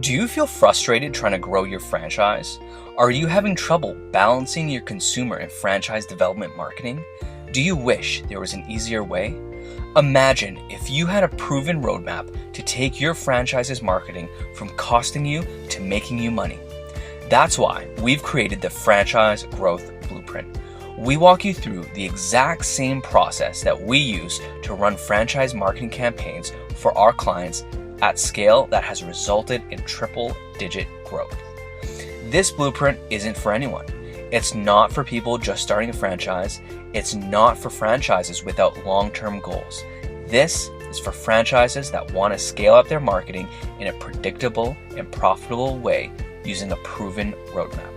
Do you feel frustrated trying to grow your franchise? Are you having trouble balancing your consumer and franchise development marketing? Do you wish there was an easier way? Imagine if you had a proven roadmap to take your franchise's marketing from costing you to making you money. That's why we've created the Franchise Growth Blueprint. We walk you through the exact same process that we use to run franchise marketing campaigns for our clients at scale that has resulted in triple-digit growth. This blueprint isn't for anyone. It's not for people just starting a franchise. It's not for franchises without long-term goals. This is for franchises that want to scale up their marketing in a predictable and profitable way using a proven roadmap.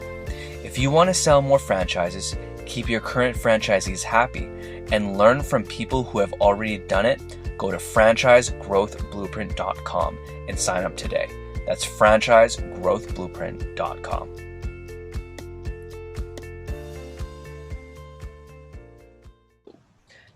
If you want to sell more franchises, keep your current franchisees happy, and learn from people who have already done it, go to franchisegrowthblueprint.com and sign up today. That's franchisegrowthblueprint.com.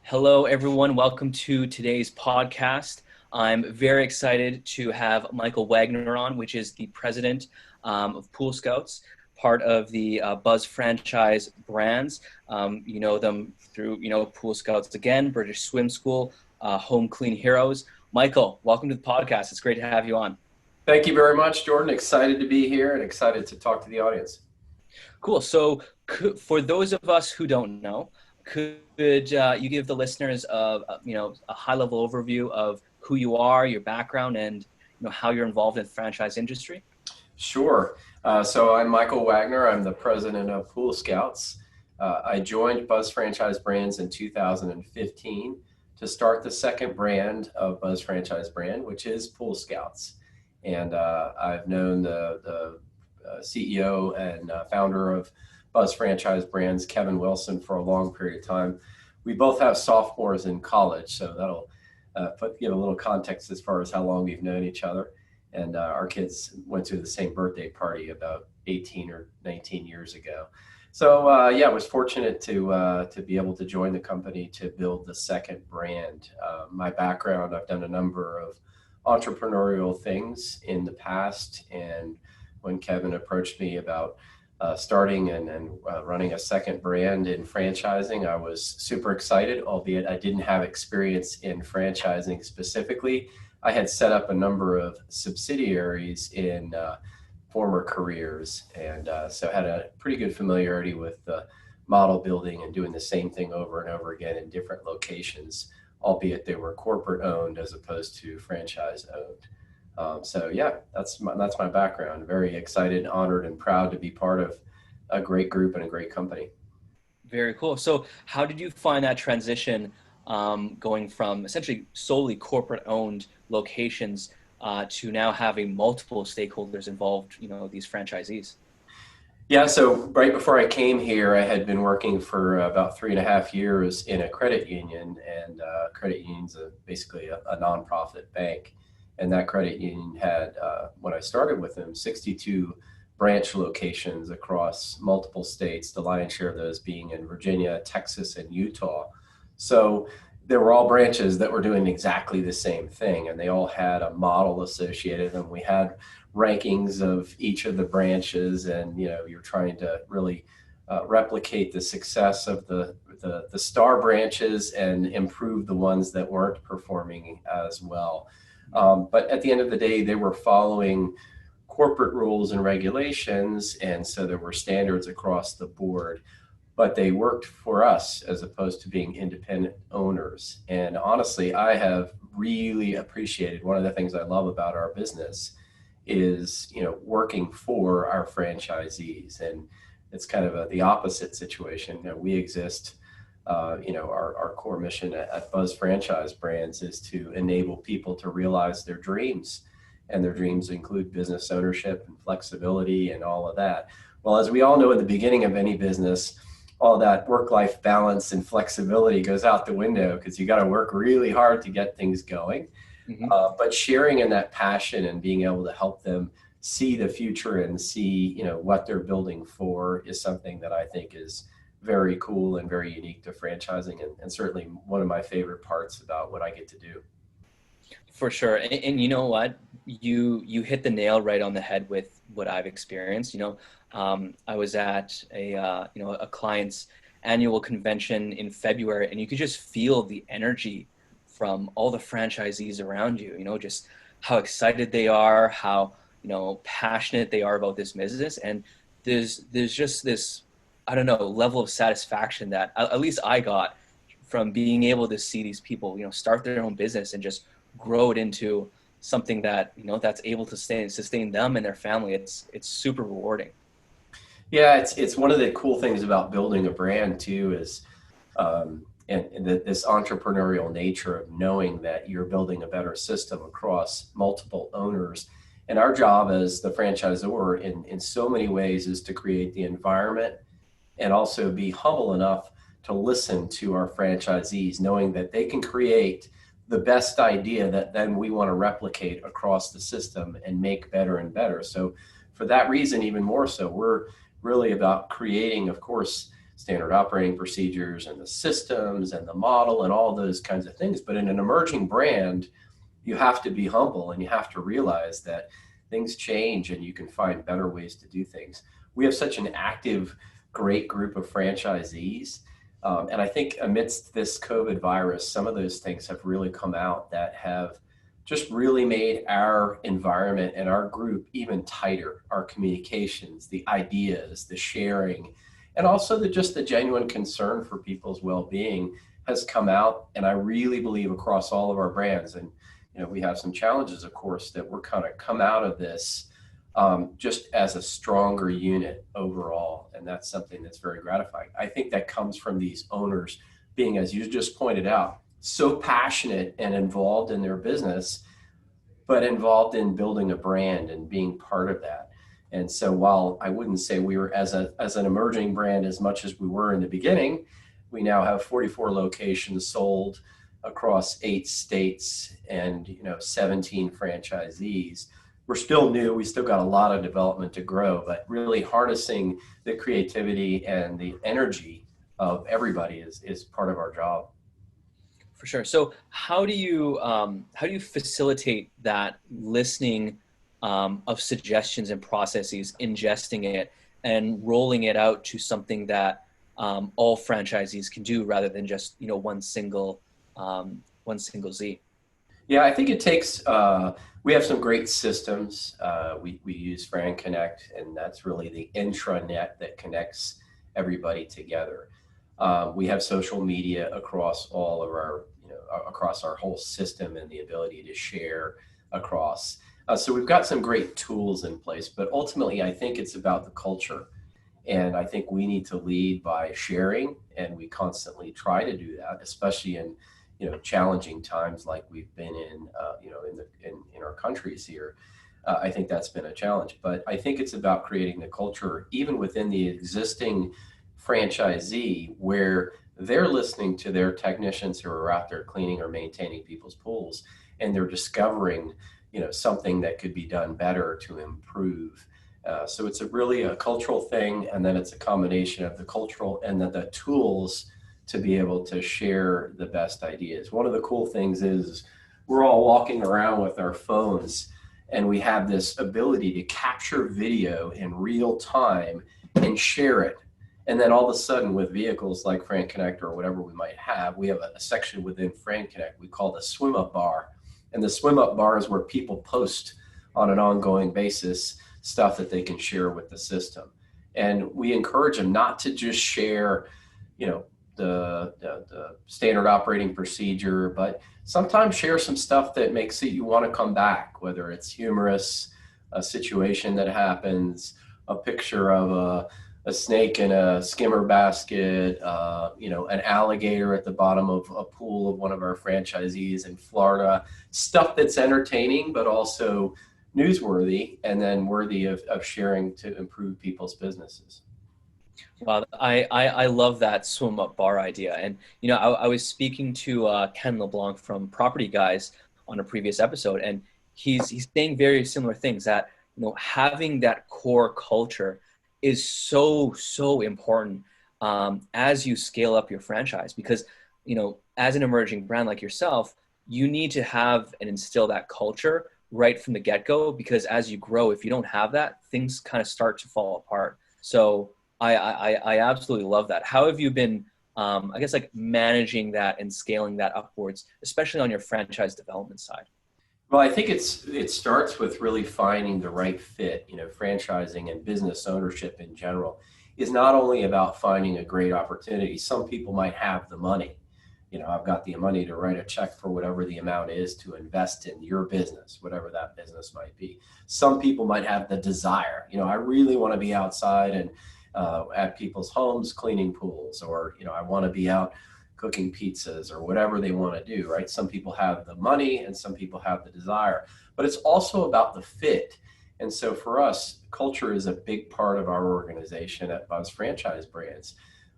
Hello, everyone. Welcome to today's podcast. I'm very excited to have Michael Wagner on, which is the president of Pool Scouts, part of the Buzz franchise brands. You know them through, Pool Scouts Again, British Swim School, Home Clean Heroes. Michael, welcome to the podcast. It's great to have you on. Thank you very much, Jordan. Excited to be here and excited to talk to the audience. Cool. So for those of us who don't know, could you give the listeners a high-level overview of who you are, your background, and how you're involved in the franchise industry? Sure. So I'm Michael Wagner. I'm the president of Pool Scouts. I joined Buzz Franchise Brands in 2015 to start the second brand of Buzz Franchise Brand, which is Pool Scouts. And I've known the CEO and founder of Buzz Franchise Brands, Kevin Wilson, for a long period of time. We both have sophomores in college, so that'll give a little context as far as how long we've known each other. And our kids went to the same birthday party about 18 or 19 years ago. So I was fortunate to be able to join the company to build the second brand. My background, I've done a number of entrepreneurial things in the past, and when Kevin approached me about starting and running a second brand in franchising, I was super excited, albeit I didn't have experience in franchising specifically. I had set up a number of subsidiaries in former careers, and so had a pretty good familiarity with model building and doing the same thing over and over again in different locations, albeit they were corporate owned as opposed to franchise owned. That's my background. Very excited, honored, and proud to be part of a great group and a great company. Very cool. So how did you find that transition going from essentially solely corporate owned locations to now having multiple stakeholders involved, these franchisees? Yeah, so right before I came here, I had been working for about 3.5 years in a credit union, and credit union's basically a nonprofit bank. And that credit union had, when I started with them, 62 branch locations across multiple states, the lion's share of those being in Virginia, Texas, and Utah. So there were all branches that were doing exactly the same thing, and they all had a model associated, and we had rankings of each of the branches, and you're trying to really replicate the success of the star branches and improve the ones that weren't performing as well. But at the end of the day, they were following corporate rules and regulations, and so there were standards across the board, but they worked for us as opposed to being independent owners. And honestly, I have really appreciated, one of the things I love about our business is, working for our franchisees. And it's kind of the opposite situation. We exist, our core mission at Buzz Franchise Brands is to enable people to realize their dreams. And their dreams include business ownership and flexibility and all of that. Well, as we all know, in the beginning of any business, all that work-life balance and flexibility goes out the window because you got to work really hard to get things going. Mm-hmm. But sharing in that passion and being able to help them see the future and see, what they're building for is something that I think is very cool and very unique to franchising, and certainly one of my favorite parts about what I get to do. For sure. And you know what? You hit the nail right on the head with what I've experienced. I was at a client's annual convention in February, and you could just feel the energy from all the franchisees around you. Just how excited they are, how passionate they are about this business, and there's just this, I don't know, level of satisfaction that at least I got from being able to see these people start their own business and just grow it into something that that's able to sustain them and their family. It's super rewarding. Yeah, it's one of the cool things about building a brand too is this entrepreneurial nature of knowing that you're building a better system across multiple owners. And our job as the franchisor in so many ways is to create the environment and also be humble enough to listen to our franchisees, knowing that they can create the best idea that then we want to replicate across the system and make better and better. So for that reason, even more so, we're really about creating, of course, standard operating procedures and the systems and the model and all those kinds of things. But in an emerging brand, you have to be humble and you have to realize that things change and you can find better ways to do things. We have such an active, great group of franchisees. And I think amidst this COVID virus, some of those things have really come out that have just really made our environment and our group even tighter. Our communications, the ideas, the sharing, and also just the genuine concern for people's well-being has come out. And I really believe across all of our brands, and we have some challenges, of course, that we're kind of come out of this just as a stronger unit overall. And that's something that's very gratifying. I think that comes from these owners being, as you just pointed out, so passionate and involved in their business, but involved in building a brand and being part of that. And so while I wouldn't say we were as an emerging brand as much as we were in the beginning, we now have 44 locations sold across 8 states and 17 franchisees. We're still new. We still got a lot of development to grow, but really harnessing the creativity and the energy of everybody is part of our job. For sure. So how do you facilitate that listening of suggestions and processes, ingesting it and rolling it out to something that all franchisees can do rather than just one single Z? Yeah, I think it takes, we have some great systems. We use Fran Connect, and that's really the intranet that connects everybody together. We have social media across all of our, across our whole system and the ability to share across. So we've got some great tools in place, but ultimately I think it's about the culture. And I think we need to lead by sharing, and we constantly try to do that, especially in challenging times like we've been in, in our countries here. I think that's been a challenge, but I think it's about creating the culture even within the existing franchisee where they're listening to their technicians who are out there cleaning or maintaining people's pools, and they're discovering something that could be done better to improve. So it's really a cultural thing, and then it's a combination of the cultural and the tools to be able to share the best ideas. One of the cool things is we're all walking around with our phones, and we have this ability to capture video in real time and share it. And then all of a sudden with vehicles like Fran Connect or whatever we might have, we have a section within Fran Connect we call the swim up bar. And the swim up bar is where people post on an ongoing basis stuff that they can share with the system. And we encourage them not to just share, the standard operating procedure, but sometimes share some stuff that makes it you want to come back, whether it's humorous, a situation that happens, a picture of a snake in a skimmer basket, an alligator at the bottom of a pool of one of our franchisees in Florida, stuff that's entertaining, but also newsworthy and then worthy of sharing to improve people's businesses. Wow, I love that swim up bar idea. And I was speaking to Ken LeBlanc from Property Guys on a previous episode, and he's saying very similar things, that having that core culture is so important as you scale up your franchise, because as an emerging brand like yourself, you need to have and instill that culture right from the get-go, because as you grow, if you don't have that, things kind of start to fall apart. So I absolutely love that. How have you been, I guess, like managing that and scaling that upwards, especially on your franchise development side? Well, I think it starts with really finding the right fit. You know, franchising and business ownership in general is not only about finding a great opportunity. Some people might have the money. You know, I've got the money to write a check for whatever the amount is to invest in your business, whatever that business might be. Some people might have the desire. You know, I really want to be outside and at people's homes cleaning pools, or you know, I want to be out cooking pizzas or whatever they want to do, right? Some people have the money and some people have the desire, but it's also about the fit. And so for us, culture is a big part of our organization at Buzz Franchise Brands.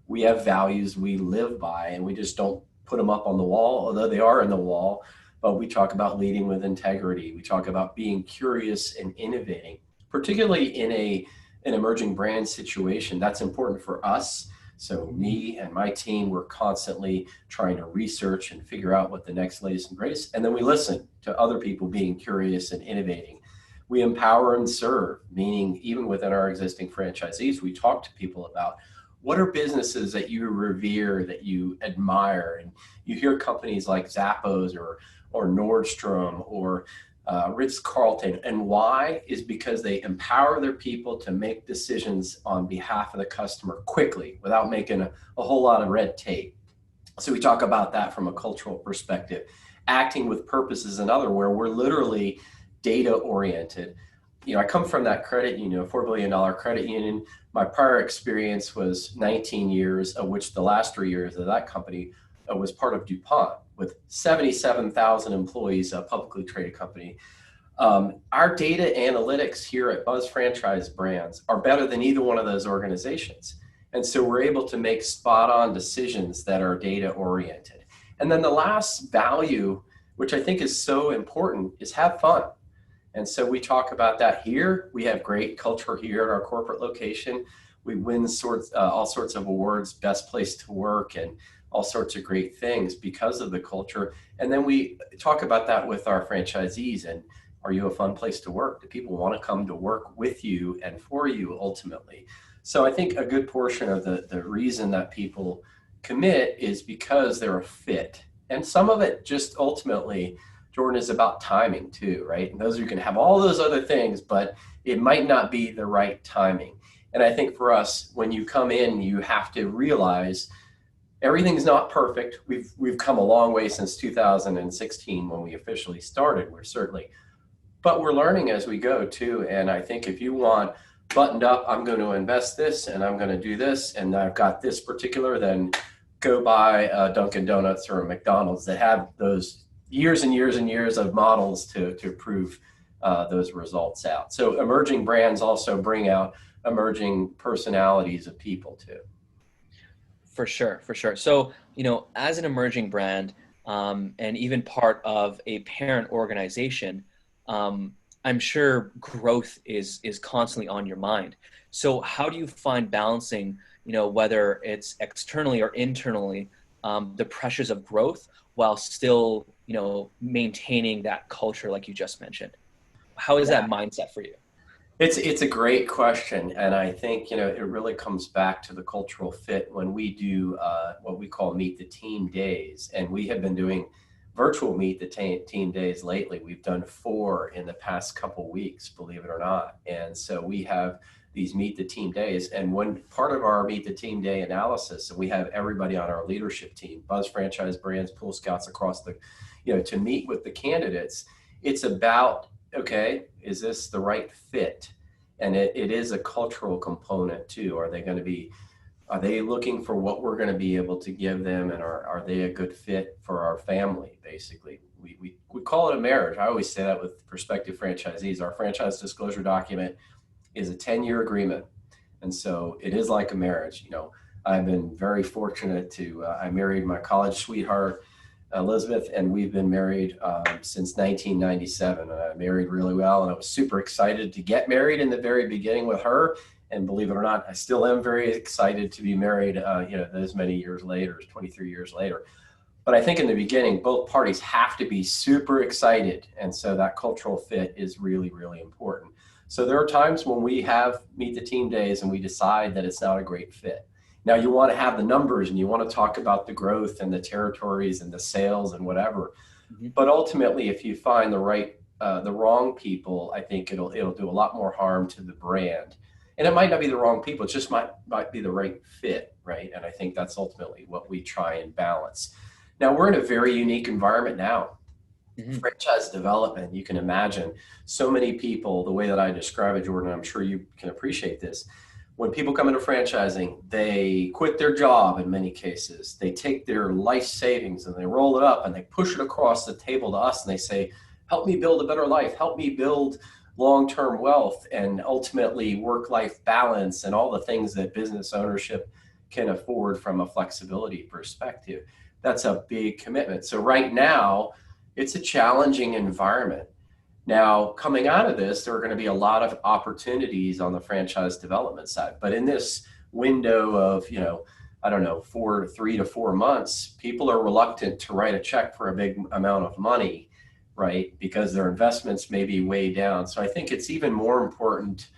We have values we live by, and we just don't put them up on the wall, although they are in the wall. But we talk about leading with integrity. We talk about being curious and innovating, particularly in an emerging brand situation. That's important for us. So me and my team, we're constantly trying to research and figure out what the next latest and greatest, and then we listen to other people being curious and innovating. We empower and serve, meaning even within our existing franchisees, we talk to people about what are businesses that you revere, that you admire, and you hear companies like Zappos or Nordstrom or Ritz Carlton. And why is because they empower their people to make decisions on behalf of the customer quickly without making a whole lot of red tape. So we talk about that from a cultural perspective. Acting with purpose is another, where we're literally data oriented. You know, I come from that credit union, a $4 billion credit union. My prior experience was 19 years, of which the last 3 years of that company was part of DuPont with 77,000 employees, a publicly traded company. Our data analytics here at Buzz Franchise Brands are better than either one of those organizations. And so we're able to make spot on decisions that are data oriented. And then the last value, which I think is so important, is have fun. And so we talk about that here. We have great culture here at our corporate location. We win all sorts of awards, best place to work, and all sorts of great things because of the culture. And then we talk about that with our franchisees. And are you a fun place to work? Do people want to come to work with you and for you ultimately? So I think a good portion of the reason that people commit is because they're a fit. And some of it just ultimately, Jordan, is about timing too, right? And those, you can have all those other things, but it might not be the right timing. And I think for us, when you come in, you have to realize everything's not perfect. We've come a long way since 2016 when we officially started. But we're learning as we go too. And I think if you want buttoned up, I'm going to invest this and I'm going to do this, and I've got this particular, then go buy a Dunkin' Donuts or a McDonald's that have those years and years and years of models to prove those results out. So emerging brands also bring out emerging personalities of people too. For sure, for sure. So, as an emerging brand, and even part of a parent organization, I'm sure growth is constantly on your mind. So how do you find balancing, whether it's externally or internally, the pressures of growth while still, maintaining that culture like you just mentioned? How is that mindset for you? It's a great question, and I think it really comes back to the cultural fit when we do what we call Meet the Team days, and we have been doing virtual Meet the Team days lately. We've done 4 in the past couple weeks, believe it or not, and so we have these Meet the Team days, and one part of our Meet the Team day analysis, and we have everybody on our leadership team, Buzz Franchise Brands, Pool Scouts across the, to meet with the candidates. It's about, okay, is this the right fit? And it is a cultural component too. Are they looking for what we're going to be able to give them, and are they a good fit for our family? Basically, we call it a marriage. I always say that with prospective franchisees. Our franchise disclosure document is a 10-year agreement, and so it is like a marriage. I've been very fortunate to I married my college sweetheart Elizabeth, and we've been married since 1997. And I married really well, and I was super excited to get married in the very beginning with her. And believe it or not, I still am very excited to be married, those many years later, 23 years later. But I think in the beginning, both parties have to be super excited. And so that cultural fit is really, really important. So there are times when we have meet the team days and we decide that it's not a great fit. Now you want to have the numbers and you want to talk about the growth and the territories and the sales and whatever. Mhm. But ultimately, if you find the wrong people, I think it'll do a lot more harm to the brand. And it might not be the wrong people; it just might be the right fit, right? And I think that's ultimately what we try and balance. Now we're in a very unique environment now. Mhm. Franchise development, you can imagine so many people, the way that I describe it, Jordan, I'm sure you can appreciate this. When people come into franchising, they quit their job in many cases. They take their life savings and they roll it up and they push it across the table to us and they say, help me build a better life, help me build long-term wealth and ultimately work-life balance and all the things that business ownership can afford from a flexibility perspective. That's a big commitment. So right now, it's a challenging environment. Now, coming out of this, there are going to be a lot of opportunities on the franchise development side. But in this window of, I don't know, 3 to 4 months, people are reluctant to write a check for a big amount of money, right? Because their investments may be way down. So I think it's even more important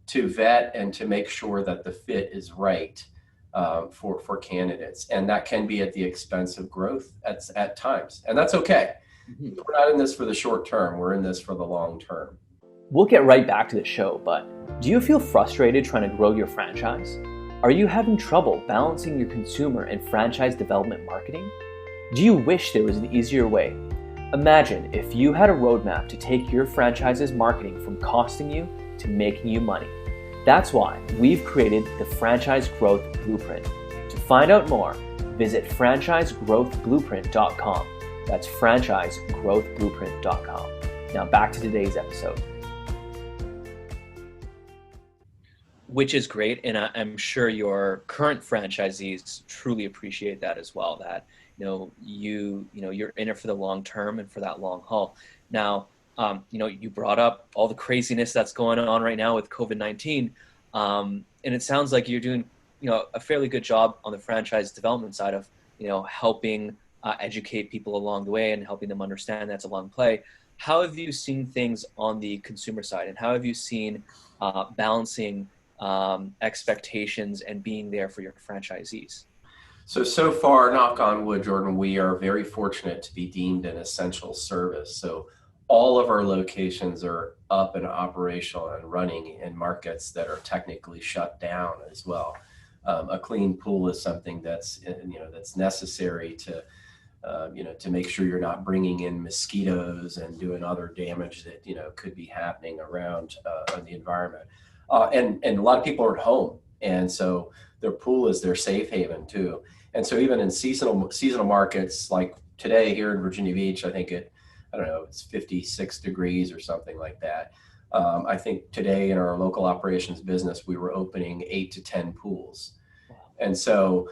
to vet and to make sure that the fit is right for candidates. And that can be at the expense of growth at times. And that's okay. Mhm. We're not in this for the short term. We're in this for the long term. We'll get right back to the show, but do you feel frustrated trying to grow your franchise? Are you having trouble balancing your consumer and franchise development marketing? Do you wish there was an easier way? Imagine if you had a roadmap to take your franchise's marketing from costing you to making you money. That's why we've created the Franchise Growth Blueprint. To find out more, visit franchisegrowthblueprint.com. That's franchisegrowthblueprint.com. Now back to today's episode. Which is great, and I'm sure your current franchisees truly appreciate that as well. That you're in it for the long term and for that long haul. Now, you brought up all the craziness that's going on right now with COVID-19, and it sounds like you're doing a fairly good job on the franchise development side of helping educate people along the way and helping them understand that's a long play. How have you seen things on the consumer side, and how have you seen balancing expectations and being there for your franchisees? So far, knock on wood, Jordan, we are very fortunate to be deemed an essential service. So all of our locations are up and operational and running in markets that are technically shut down as well. A clean pool is something that's necessary to make sure you're not bringing in mosquitoes and doing other damage that could be happening around the environment. And a lot of people are at home, and so their pool is their safe haven too. And so even in seasonal markets like today here in Virginia Beach, I don't know, it's 56 degrees or something like that. I think today in our local operations business, we were opening 8 to 10 pools. Wow. And so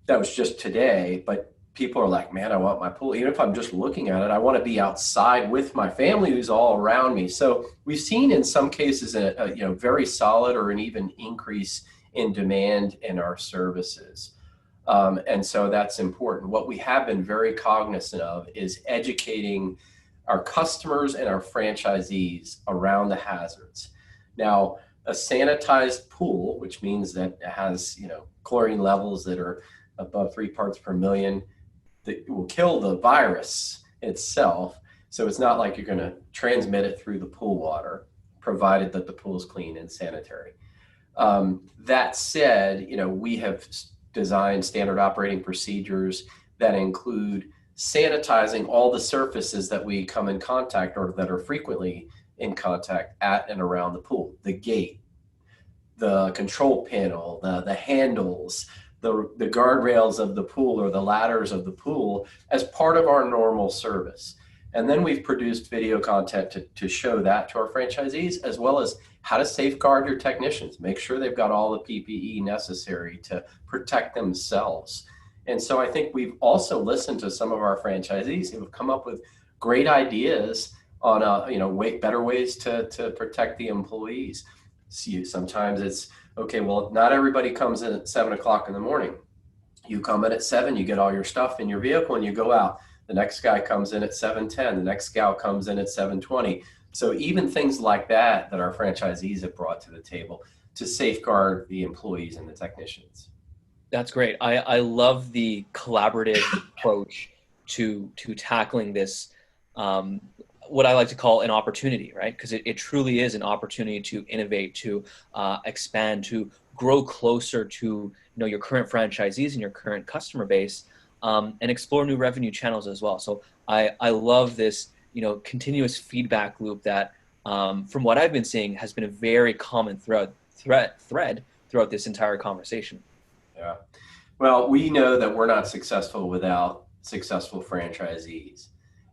that was just today, but people are like, man, I want my pool. Even if I'm just looking at it, I want to be outside with my family who's all around me. So we've seen in some cases a very solid or an even increase in demand in our services. And so that's important. What we have been very cognizant of is educating our customers and our franchisees around the hazards. Now, a sanitized pool, which means that it has, chlorine levels that are above 3 parts per million, that will kill the virus itself. So it's not like you're going to transmit it through the pool water, provided that the pool is clean and sanitary. That said, we have designed standard operating procedures that include sanitizing all the surfaces that we come in contact or that are frequently in contact at and around the pool, the gate, the control panel, the handles, the guardrails of the pool or the ladders of the pool as part of our normal service. And then we've produced video content to show that to our franchisees, as well as how to safeguard your technicians, make sure they've got all the PPE necessary to protect themselves. And so I think we've also listened to some of our franchisees who have come up with great ideas on better ways to protect the employees. See, sometimes it's okay. Well, not everybody comes in at 7 o'clock in the morning. You come in at 7, you get all your stuff in your vehicle and you go out. The next guy comes in at 7:10. The next gal comes in at 7:20. So even things like that our franchisees have brought to the table to safeguard the employees and the technicians. That's great. I love the collaborative approach to tackling this, um, what I like to call an opportunity, right? Because it truly is an opportunity to innovate, to expand, to grow closer to your current franchisees and your current customer base, and explore new revenue channels as well. So I love this continuous feedback loop that, from what I've been seeing, has been a very common thread throughout this entire conversation. Yeah. Well, we know that we're not successful without successful franchisees.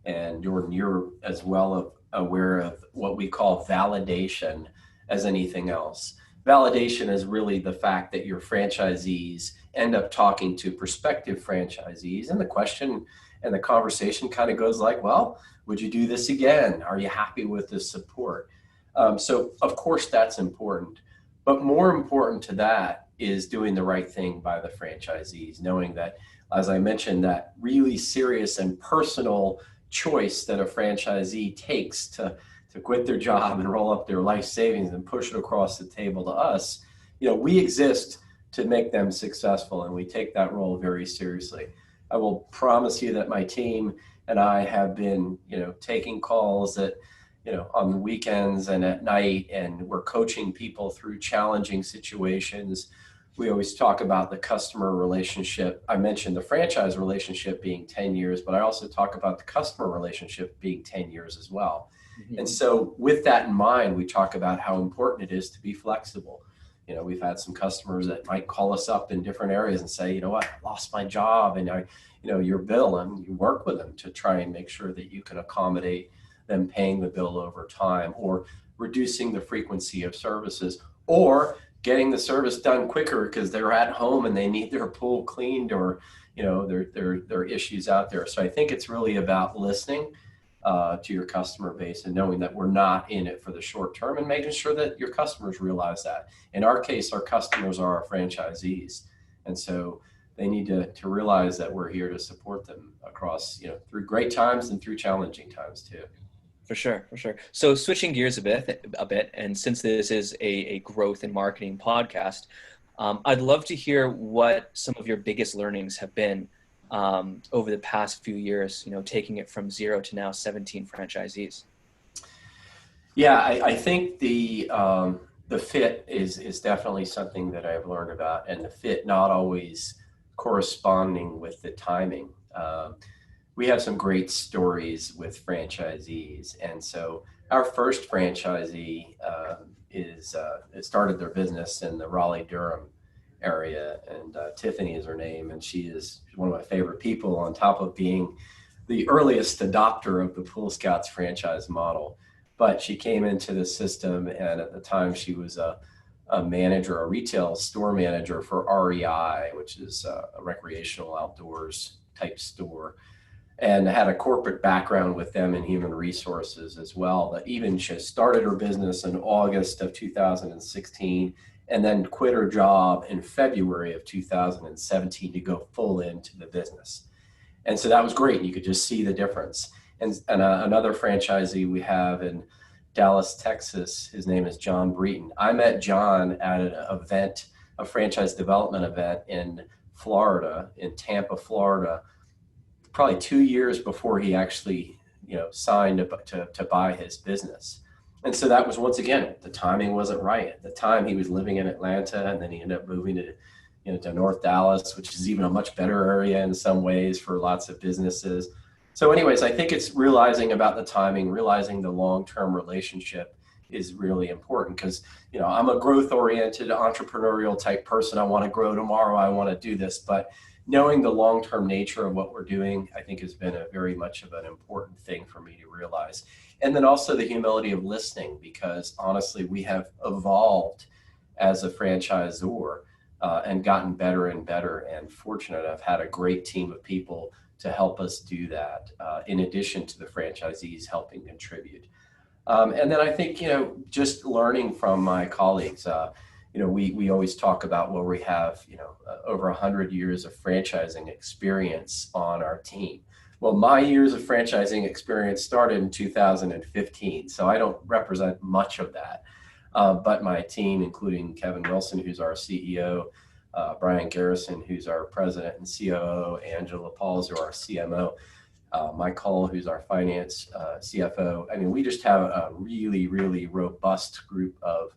And Jordan, you're as well aware of what we call validation as anything else. Validation is really the fact that your franchisees end up talking to prospective franchisees. And the question and the conversation kind of goes like, well, would you do this again? Are you happy with the support? So, of course, that's important. But more important to that is doing the right thing by the franchisees, knowing that, as I mentioned, that really serious and personal choice that a franchisee takes to quit their job and roll up their life savings and push it across the table to us. We exist to make them successful, and we take that role very seriously. I will promise you that my team and I have been, taking calls on the weekends and at night, and we're coaching people through challenging situations. We always talk about the customer relationship. I mentioned the franchise relationship being 10 years, but I also talk about the customer relationship being 10 years as well. Mm-hmm. And so with that in mind, we talk about how important it is to be flexible. We've had some customers that might call us up in different areas and say, what, I lost my job and your bill, and you work with them to try and make sure that you can accommodate them paying the bill over time, or reducing the frequency of services, or getting the service done quicker because they're at home and they need their pool cleaned, or there are issues out there. So I think it's really about listening to your customer base and knowing that we're not in it for the short term, and making sure that your customers realize that. In our case, our customers are our franchisees, and so they need to realize that we're here to support them across through great times and through challenging times too. For sure, for sure. So switching gears a bit, and since this is a growth and marketing podcast, I'd love to hear what some of your biggest learnings have been, over the past few years, taking it from 0 to now 17 franchisees. Yeah, I think the fit is definitely something that I've learned about, and the fit not always corresponding with the timing. We have some great stories with franchisees, and so our first franchisee started their business in the Raleigh-Durham area, and Tiffany is her name, and she's one of my favorite people, on top of being the earliest adopter of the Pool Scouts franchise model. But she came into the system, and at the time she was a manager, a retail store manager for REI, which is a recreational outdoors type store, and had a corporate background with them in human resources as well. But even she started her business in August of 2016, and then quit her job in February of 2017 to go full into the business. And so that was great. You could just see the difference. And another franchisee we have in Dallas, Texas, his name is John Breton. I met John at an event, a franchise development event in Florida, in Tampa, Florida, probably 2 years before he actually, signed to buy his business. And so that was, once again, the timing wasn't right. At the time, he was living in Atlanta, and then he ended up moving to North Dallas, which is even a much better area in some ways for lots of businesses. So anyways, I think it's realizing about the timing, realizing the long-term relationship is really important, because, I'm a growth-oriented entrepreneurial type person. I want to grow tomorrow. I want to do this. But knowing the long-term nature of what we're doing, I think, has been a very much of an important thing for me to realize. And then also the humility of listening, because honestly, we have evolved as a franchisor, and gotten better and better, and fortunate. I've had a great team of people to help us do that, in addition to the franchisees helping contribute. And then I think, just learning from my colleagues, we always talk about where we have, over 100 years of franchising experience on our team. Well, my years of franchising experience started in 2015, so I don't represent much of that. But my team, including Kevin Wilson, who's our CEO, Brian Garrison, who's our president and COO, Angela Pauls, who are our CMO, Mike Hull, who's our finance CFO. I mean, we just have a really, really robust group of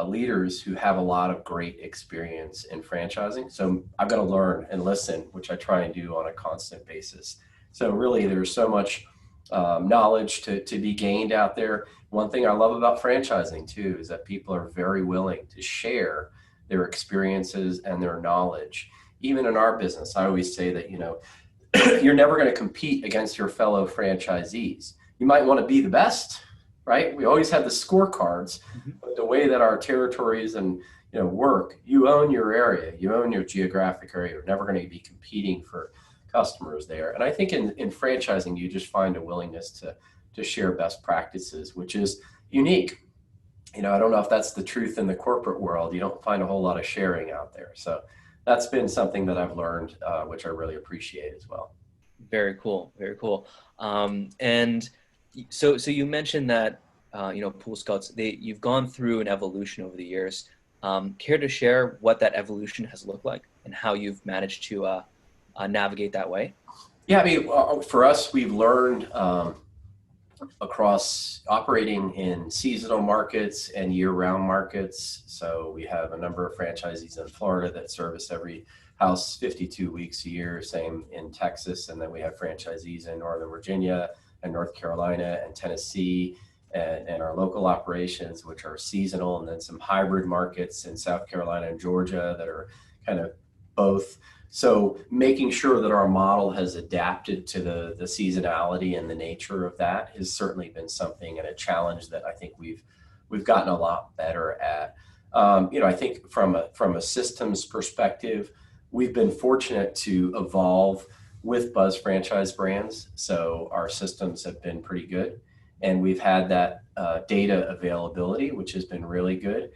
leaders who have a lot of great experience in franchising. So I've got to learn and listen, which I try and do on a constant basis. So really, there's so much knowledge to be gained out there. One thing I love about franchising too is that people are very willing to share their experiences and their knowledge. Even in our business, I always say that, you're never going to compete against your fellow franchisees. You might want to be the best, right? We always have the scorecards, but the way that our territories and work, you own your area, you own your geographic area. You're never going to be competing for customers there. And I think in franchising, you just find a willingness to share best practices, which is unique. I don't know if that's the truth in the corporate world. You don't find a whole lot of sharing out there. So that's been something that I've learned, which I really appreciate as well. Very cool. Very cool. And so you mentioned that, Pool Scouts, you've gone through an evolution over the years. Care to share what that evolution has looked like and how you've managed to navigate that way? Yeah, I mean, for us, we've learned across operating in seasonal markets and year-round markets. So we have a number of franchisees in Florida that service every house 52 weeks a year, same in Texas. And then we have franchisees in Northern Virginia and North Carolina and Tennessee and our local operations, which are seasonal, and then some hybrid markets in South Carolina and Georgia that are kind of both. So making sure that our model has adapted to the seasonality and the nature of that has certainly been something and a challenge that I think we've gotten a lot better at. I think from a systems perspective, we've been fortunate to evolve with Buzz Franchise Brands. So our systems have been pretty good, and we've had that data availability, which has been really good.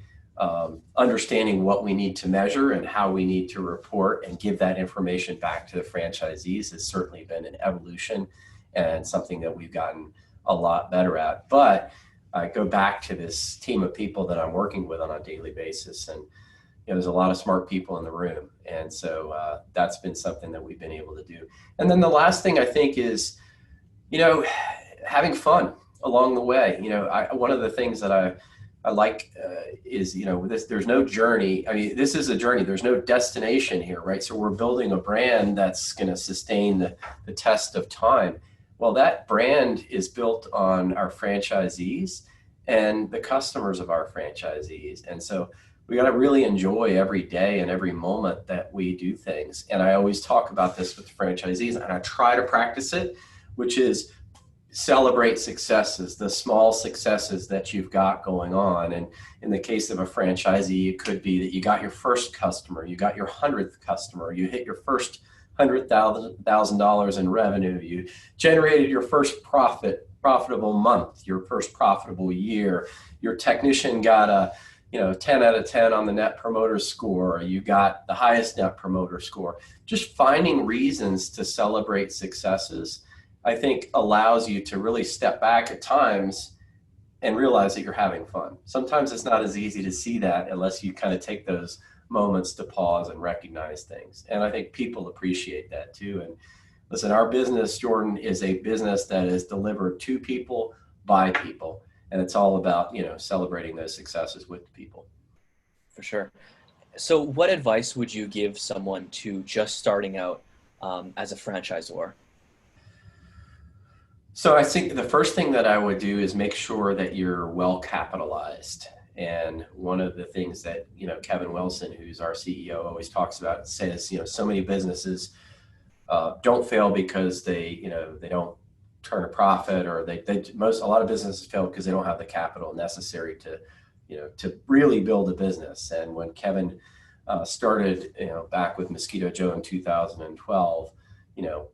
Understanding what we need to measure and how we need to report and give that information back to the franchisees has certainly been an evolution and something that we've gotten a lot better at. But I go back to this team of people that I'm working with on a daily basis, and there's a lot of smart people in the room. And so that's been something that we've been able to do. And then the last thing I think is, having fun along the way. One of the things that I like is, there's no journey. I mean, this is a journey. There's no destination here, right? So we're building a brand that's going to sustain the test of time. Well, that brand is built on our franchisees and the customers of our franchisees. And so we got to really enjoy every day and every moment that we do things. And I always talk about this with franchisees, and I try to practice it, which is celebrate successes, the small successes that you've got going on. And in the case of a franchisee, it could be that you got your first customer, you got your 100th customer, you hit your first $100,000 in revenue, you generated your first profitable month, your first profitable year, your technician got a 10 out of 10 on the Net Promoter Score, you got the highest Net Promoter Score. Just finding reasons to celebrate successes, I think, allows you to really step back at times and realize that you're having fun. Sometimes it's not as easy to see that unless you kind of take those moments to pause and recognize things. And I think people appreciate that too. And listen, our business, Jordan, is a business that is delivered to people by people. And it's all about, celebrating those successes with people. For sure. So what advice would you give someone to just starting out as a franchisor? So I think the first thing that I would do is make sure that you're well capitalized. And one of the things that, Kevin Wilson, who's our CEO, always talks about, says, so many businesses don't fail because they don't turn a profit, or a lot of businesses fail because they don't have the capital necessary to really build a business. And when Kevin started, back with Mosquito Joe in 2012,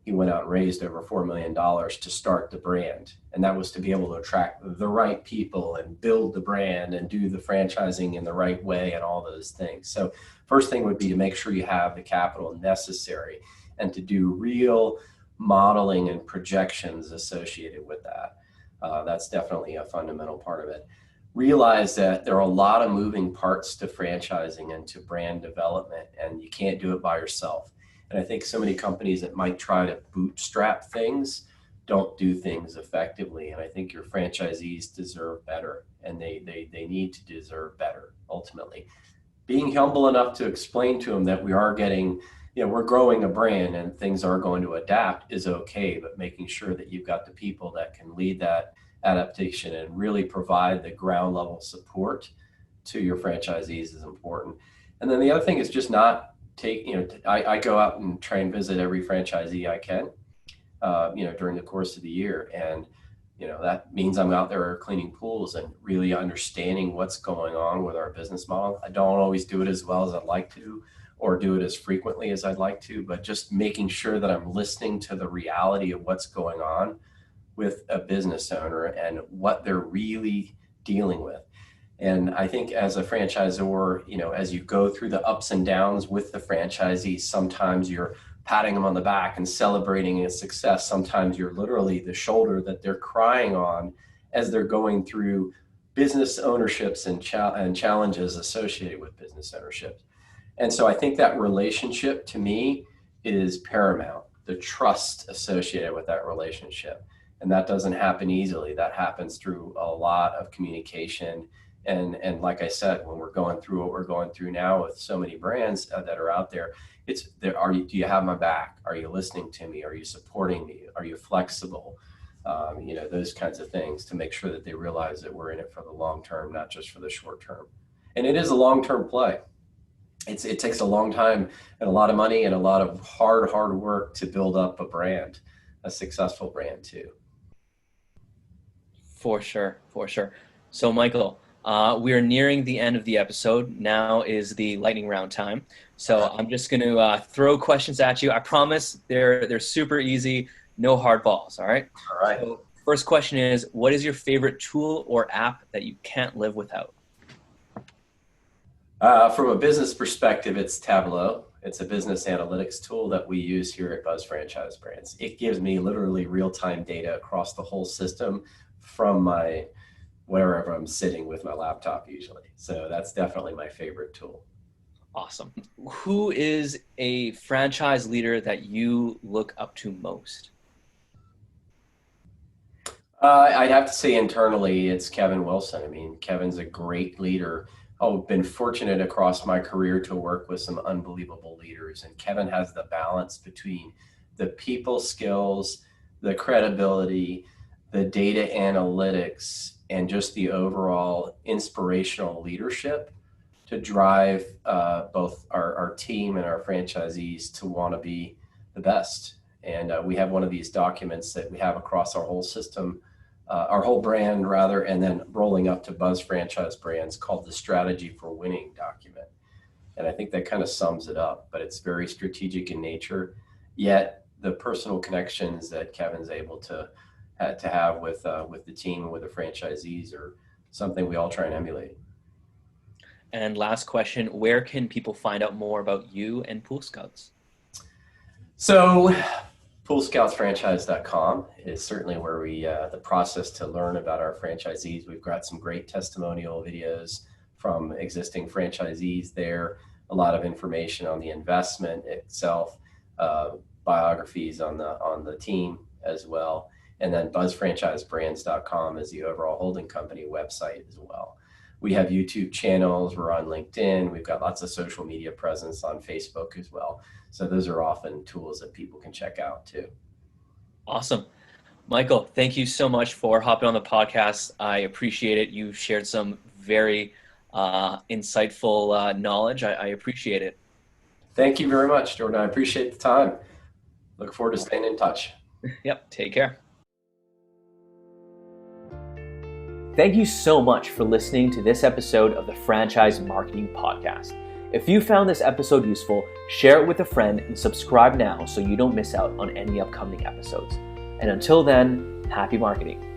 he went out and raised over $4 million to start the brand. And that was to be able to attract the right people and build the brand and do the franchising in the right way and all those things. So first thing would be to make sure you have the capital necessary and to do real modeling and projections associated with that. That's definitely a fundamental part of it. Realize that there are a lot of moving parts to franchising and to brand development, and you can't do it by yourself. And I think so many companies that might try to bootstrap things don't do things effectively. And I think your franchisees deserve better, and they need to deserve better ultimately. Being humble enough to explain to them that we are getting, we're growing a brand and things are going to adapt is okay, but making sure that you've got the people that can lead that adaptation and really provide the ground level support to your franchisees is important. And then the other thing is just not I go out and try and visit every franchisee I can, during the course of the year. And, that means I'm out there cleaning pools and really understanding what's going on with our business model. I don't always do it as well as I'd like to, or do it as frequently as I'd like to, but just making sure that I'm listening to the reality of what's going on with a business owner and what they're really dealing with. And I think as a franchisor, as you go through the ups and downs with the franchisees, sometimes you're patting them on the back and celebrating its success. Sometimes you're literally the shoulder that they're crying on as they're going through business ownerships and challenges associated with business ownership. And so I think that relationship to me is paramount, the trust associated with that relationship. And that doesn't happen easily. That happens through a lot of communication. And like I said, when we're going through what we're going through now with so many brands that are out there, do you have my back? Are you listening to me? Are you supporting me? Are you flexible? Those kinds of things to make sure that they realize that we're in it for the long term, not just for the short term. And it is a long-term play. It takes a long time and a lot of money and a lot of hard work to build up a brand, a successful brand too. For sure. So Michael, we are nearing the end of the episode. Now is the lightning round time. So I'm just going to throw questions at you. I promise they're super easy, no hard balls. All right. All right. So first question is, what is your favorite tool or app that you can't live without? From a business perspective, it's Tableau. It's a business analytics tool that we use here at Buzz Franchise Brands. It gives me literally real-time data across the whole system from wherever I'm sitting with my laptop usually. So that's definitely my favorite tool. Awesome. Who is a franchise leader that you look up to most? I'd have to say internally, it's Kevin Wilson. I mean, Kevin's a great leader. I've been fortunate across my career to work with some unbelievable leaders. And Kevin has the balance between the people skills, the credibility, the data analytics, and just the overall inspirational leadership to drive both our team and our franchisees to want to be the best. And we have one of these documents that we have across our whole system, our whole brand rather, and then rolling up to Buzz Franchise Brands called the Strategy for Winning document. And I think that kind of sums it up, but it's very strategic in nature, yet the personal connections that Kevin's able to have with the team and with the franchisees are something we all try and emulate. And last question, where can people find out more about you and Pool Scouts? So poolscoutsfranchise.com is certainly where the process to learn about our franchisees. We've got some great testimonial videos from existing franchisees there, a lot of information on the investment itself, biographies on the team as well. And then buzzfranchisebrands.com is the overall holding company website as well. We have YouTube channels. We're on LinkedIn. We've got lots of social media presence on Facebook as well. So those are often tools that people can check out too. Awesome. Michael, thank you so much for hopping on the podcast. I appreciate it. You've shared some very insightful knowledge. I appreciate it. Thank you very much, Jordan. I appreciate the time. Look forward to staying in touch. Yep. Take care. Thank you so much for listening to this episode of the Franchise Marketing Podcast. If you found this episode useful, share it with a friend and subscribe now so you don't miss out on any upcoming episodes. And until then, happy marketing.